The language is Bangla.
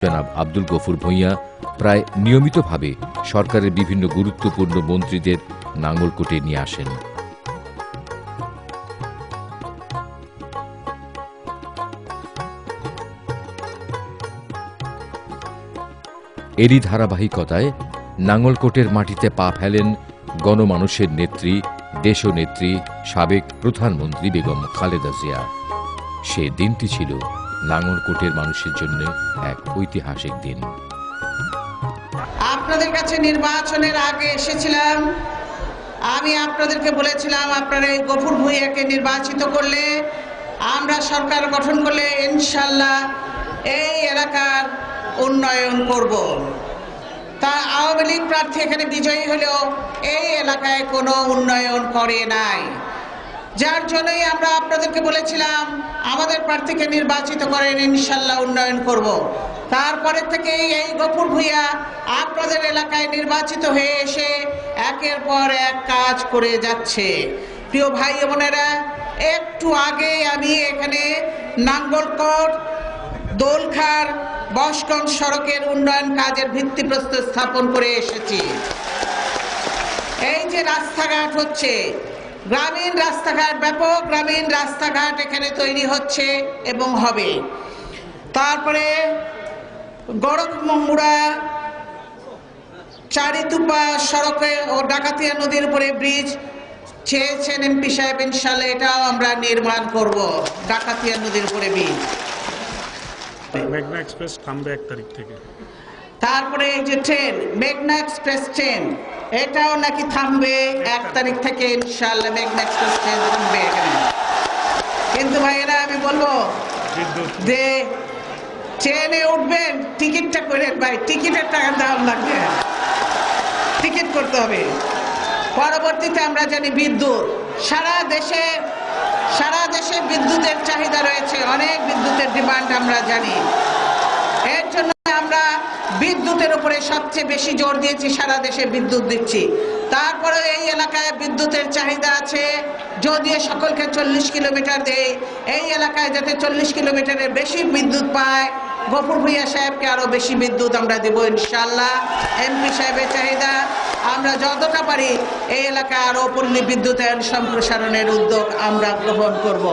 জনাব আব্দুল গফুর ভূঁইয়া প্রায় নিয়মিতভাবে সরকারের বিভিন্ন গুরুত্বপূর্ণ মন্ত্রীদের নাঙ্গলকোটে নিয়ে আসেন। এরই ধারাবাহিকতায় নাঙ্গলকোটের মাটিতে পা ফেলেন গণমানুষের নেত্রী, দেশনেত্রী, সাবেক প্রধানমন্ত্রী বেগম খালেদা জিয়া। সে দিনটি ছিল নাঙ্গলকোটের মানুষের জন্য এক ঐতিহাসিক দিন। আপনাদের কাছে নির্বাচনের আগে এসেছিলাম, আমি আপনাদেরকে বলেছিলাম আপনারা এই গফুর ভূঁইয়াকে নির্বাচিত করলে, আমরা সরকার গঠন করলে ইনশাল্লাহ এই এলাকার উন্নয়ন করব। তা আওয়ামী লীগ প্রার্থী এখানে বিজয়ী হলেও এই এলাকায় কোনো উন্নয়ন করে নাই, যার জন্যই আমরা আপনাদেরকে বলেছিলাম আমাদের প্রার্থীকে নির্বাচিত করেন, ইনশাল্লাহ উন্নয়ন করব। তারপরে থেকে এই গফুর ভূঁইয়া আপনাদের এলাকায় নির্বাচিত হয়ে এসে একের পর এক কাজ করে যাচ্ছে। প্রিয় ভাই বোনেরা, একটু আগে আমি এখানে নাঙ্গলকোট দোলখার বসগঞ্জ সড়কের উন্নয়ন কাজের ভিত্তিপ্রস্তর স্থাপন করে এসেছি। এই যে রাস্তাঘাট হচ্ছে, গ্রামীণ রাস্তাঘাট, ব্যাপক গ্রামীণ রাস্তাঘাট এখানে তৈরি হচ্ছে এবং হবে। তারপরে গড়কমুড়া চারিতুপা সড়কে ও ডাকাতিয়া নদীর উপরে ব্রিজ চেয়েছেন এমপি সাহেব, ইনশাল্লাহ এটাও আমরা নির্মাণ করব। ডাকাতিয়া নদীর উপরে ব্রিজ, মেঘনা এক্সপ্রেস থামবে 1 তারিখ থেকে। তারপরে এই যে ট্রেন, মেঘনা এক্সপ্রেস ট্রেন, এটাও নাকি থামবে 1 তারিখ থেকে, ইনশাআল্লাহ মেঘনা এক্সপ্রেস ট্রেন থামবে এখানে। কিন্তু ভাইয়েরা আমি বলবো যে ট্রেনে উঠবেন টিকিটটা করেন ভাই, টিকিটের টাকার দাম লাগবে, টিকিট করতে হবে। পরবর্তীতে আমরা জানি বিদ্যুৎ, সারা দেশে বিদ্যুতের চাহিদা রয়েছে, অনেক বিদ্যুতের ডিমান্ড আমরা জানি। এর জন্য আমরা বিদ্যুতের উপরে সবচেয়ে বেশি জোর দিয়েছি, সারা দেশে বিদ্যুৎ দিচ্ছি। তারপরে এই এলাকায় বিদ্যুতের চাহিদা আছে, যদিও সকলকে 40 কিলোমিটার দেয়, এই এলাকায় যাতে 40 কিলোমিটারের বেশি বিদ্যুৎ পায়, গফুর ভূঁইয়া সাহেবকে আরো বেশি বিদ্যুৎ আমরা দেব ইনশাআল্লাহ। এমপি সাহেবের চাহিদা, আমরা যতটা পারি এই এলাকায় আরো পল্লী বিদ্যুতায়ন সম্প্রসারণের উদ্যোগ আমরা গ্রহণ করব।